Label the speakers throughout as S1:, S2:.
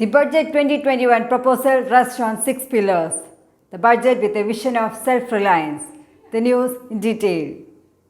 S1: The Budget 2021 proposal rests on 6 pillars. The budget with a vision of self-reliance. The news in detail.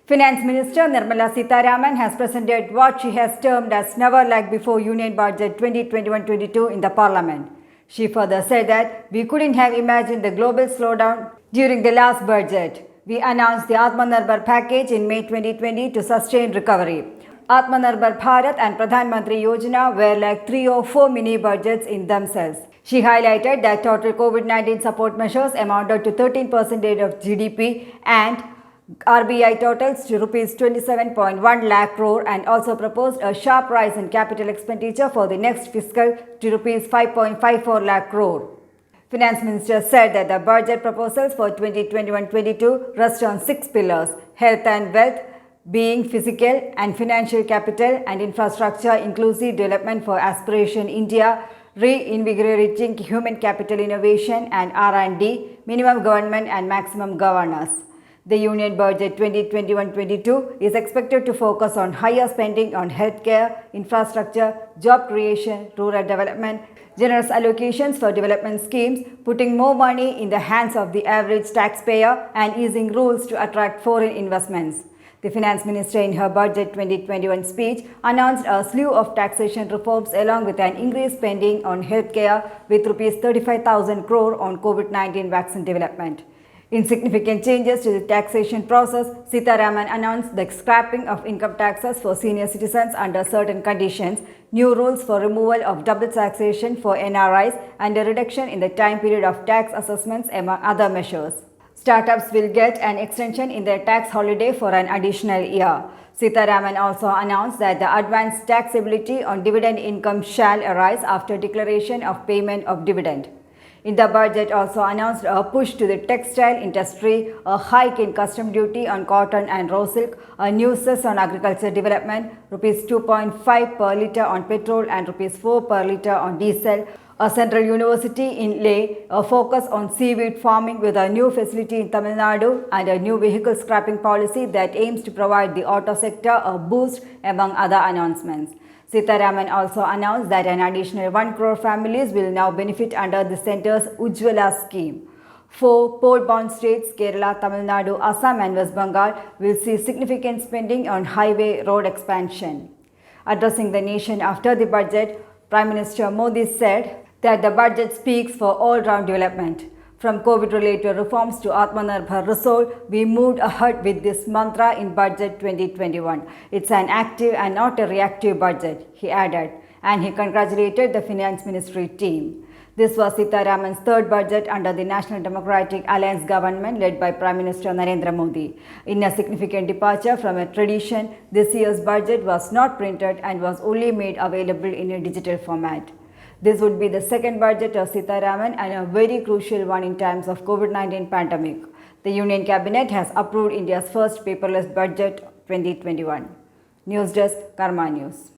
S1: Finance Minister Nirmala Sitharaman has presented what she has termed as never like before Union Budget 2021-22 in the Parliament. She further said that we couldn't have imagined the global slowdown during the last budget. We announced the Atmanirbhar package in May 2020 to sustain recovery. Atmanirbhar Bharat and Pradhan Mantri Yojana were like 3 or 4 mini budgets in themselves. She highlighted that total COVID-19 support measures amounted to 13% of GDP and RBI totals to Rs 27.1 lakh crore and also proposed a sharp rise in capital expenditure for the next fiscal to Rs 5.54 lakh crore. Finance Minister said that the budget proposals for 2021-22 rest on 6 pillars: health and wealth, being physical and financial capital and infrastructure, inclusive development for Aspiration India, reinvigorating human capital innovation and R&D, minimum government and maximum governance. The Union Budget 2021-22 is expected to focus on higher spending on healthcare, infrastructure, job creation, rural development, generous allocations for development schemes, putting more money in the hands of the average taxpayer and easing rules to attract foreign investments. The Finance Minister in her Budget 2021 speech announced a slew of taxation reforms along with an increased spending on healthcare with Rs 35,000 crore on COVID-19 vaccine development. In significant changes to the taxation process, Sitharaman announced the scrapping of income taxes for senior citizens under certain conditions, new rules for removal of double taxation for NRIs, and a reduction in the time period of tax assessments, among other measures. Startups will get an extension in their tax holiday for an additional year. Sitharaman also announced that the advanced taxability on dividend income shall arise after declaration of payment of dividend. In the budget also announced a push to the textile industry, a hike in custom duty on cotton and raw silk, a new cess on agriculture development, Rs 2.5 per litre on petrol and Rs 4 per litre on diesel, a central university in Leh, a focus on seaweed farming with a new facility in Tamil Nadu, and a new vehicle scrapping policy that aims to provide the auto sector a boost, among other announcements. Sitharaman also announced that an additional 1 crore families will now benefit under the centre's Ujjwala scheme. 4 poll-bound states, Kerala, Tamil Nadu, Assam and West Bengal, will see significant spending on highway road expansion. Addressing the nation after the budget, Prime Minister Modi said that the budget speaks for all-round development. From COVID-related reforms to Atmanirbhar Resolve, we moved ahead with this mantra in Budget 2021. It's an active and not a reactive budget, he added, and he congratulated the Finance Ministry team. This was Sitharaman's third budget under the National Democratic Alliance government led by Prime Minister Narendra Modi. In a significant departure from a tradition, this year's budget was not printed and was only made available in a digital format. This would be the second budget of Sitharaman and a very crucial one in times of COVID-19 pandemic. The Union Cabinet has approved India's first paperless budget 2021. News Desk, Karma News.